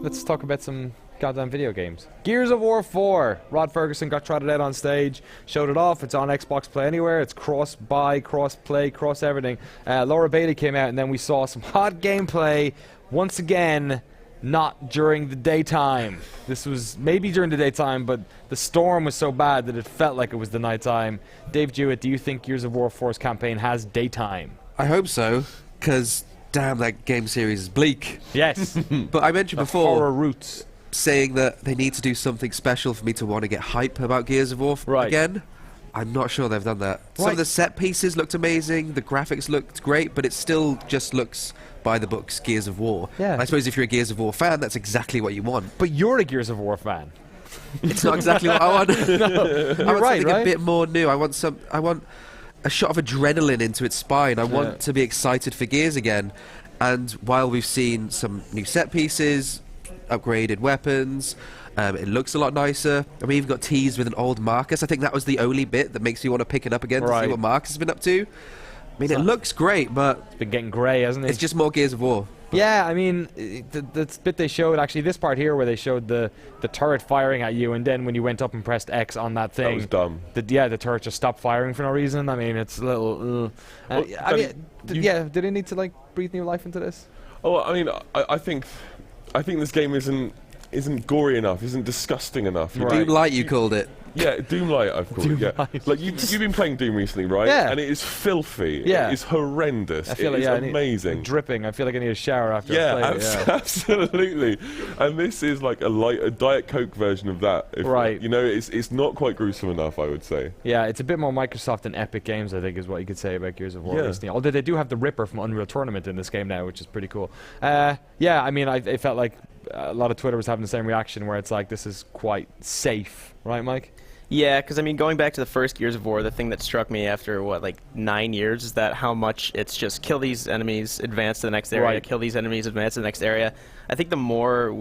let's talk about some goddamn video games. Gears of War 4. Rod Ferguson got trotted out on stage, showed it off. It's on Xbox Play Anywhere. It's cross-buy, cross-play, cross-everything. Laura Bailey came out, and then we saw some hot gameplay. Once again, not during the daytime. This was maybe during the daytime, but the storm was so bad that it felt like it was the nighttime. Dave Jewett, do you think Gears of War 4's campaign has daytime? I hope so, because damn, that game series is bleak. Yes. But I mentioned The before, horror roots. saying that they need to do something special for me to want to get hype about Gears of War again. I'm not sure they've done that. Some of the set pieces looked amazing, the graphics looked great, but it still just looks by the books Gears of War. Yeah. I suppose if you're a Gears of War fan, that's exactly what you want. But you're a Gears of War fan. It's not exactly what I want. No, I want right, something right? a bit more new. I want a shot of adrenaline into its spine. I want to be excited for Gears again. And while we've seen some new set pieces, upgraded weapons, it looks a lot nicer. I mean, even got teased with an old Marcus. I think that was the only bit that makes you want to pick it up again to see what Marcus has been up to. I mean, it looks great, but It's been getting grey, hasn't it? it's just more Gears of War. Yeah, I mean, the bit they showed, actually, this part here where they showed the turret firing at you, and then when you went up and pressed X on that thing... That was dumb. The turret just stopped firing for no reason. I mean, it's a little... did they need to, like, breathe new life into this? Oh, I mean, I think this game isn't gory enough, isn't disgusting enough. Doom Light, you called it. Yeah, Doomlight, I've called it. Yeah, like you've been playing Doom recently, right? Yeah. And it is filthy. Yeah. It is horrendous. I feel it like, is amazing. I'm dripping. I feel like I need a shower after I Yeah, play it. absolutely. And this is like a Diet Coke version of that. Right. You know, it's not quite gruesome enough, I would say. Yeah, it's a bit more Microsoft than Epic Games, I think, is what you could say about Gears of War Yeah. recently. Although they do have the Ripper from Unreal Tournament in this game now, which is pretty cool. Yeah, I mean, it felt like a lot of Twitter was having the same reaction, where it's like, this is quite safe. Right, Mike? Yeah, because I mean, going back to the first Gears of War, the thing that struck me after, what, like 9 years, is that how much it's just kill these enemies, advance to the next area, kill these enemies, advance to the next area. I think the more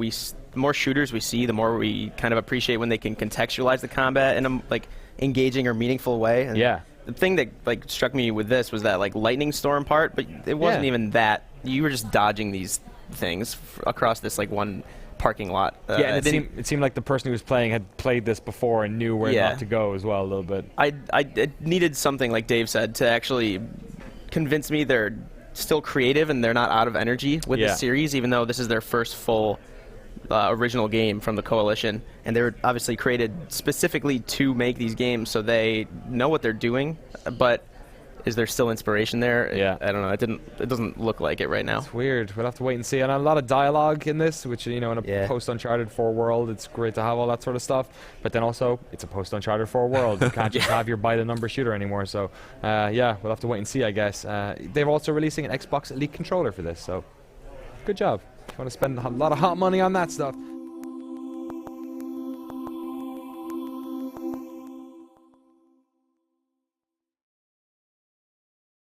shooters we see, the more we kind of appreciate when they can contextualize the combat in a like engaging or meaningful way. And Yeah. the thing that like struck me with this was that like lightning storm part, but it wasn't even that. You were just dodging these things across this like one parking lot. Yeah, and it seemed like the person who was playing had played this before and knew where not to go as well a little bit. I needed something, like Dave said, to actually convince me they're still creative and they're not out of energy with the series, even though this is their first full original game from the Coalition. And they were obviously created specifically to make these games, so they know what they're doing, but is there still inspiration there? Yeah. I don't know. It doesn't look like it right now. It's weird. We'll have to wait and see. And a lot of dialogue in this, which, you know, in a post-Uncharted 4 world, it's great to have all that sort of stuff. But then also, it's a post-Uncharted 4 world. You can't just have your by-the-number shooter anymore. So, yeah, we'll have to wait and see, I guess. They're also releasing an Xbox Elite controller for this, so good job. If you want to spend a lot of hot money on that stuff.